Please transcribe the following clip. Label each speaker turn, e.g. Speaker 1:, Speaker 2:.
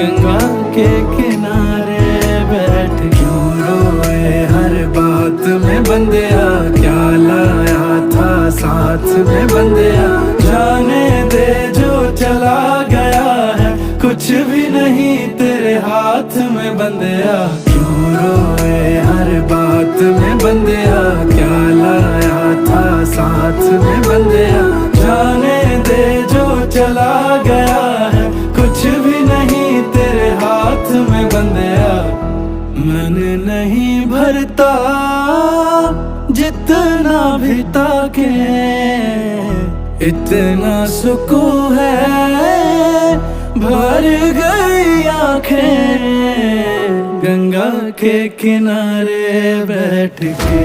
Speaker 1: गंगा के किनारे बैठ क्यों रोए हर बात में बंदिया, क्या लाया था साथ में बंदिया। जाने दे जो चला गया है, कुछ भी नहीं तेरे हाथ में बंदिया। क्यों रोए हर बात में बंदिया, क्या लाया था साथ में बंदिया। जाने दे जो चला गया है, कुछ भी नहीं तेरे हाथ में बंदिया। मन नहीं भरता जितना भी ताके, इतना सुकून है भर गई आंखें गंगा के किनारे बैठ के।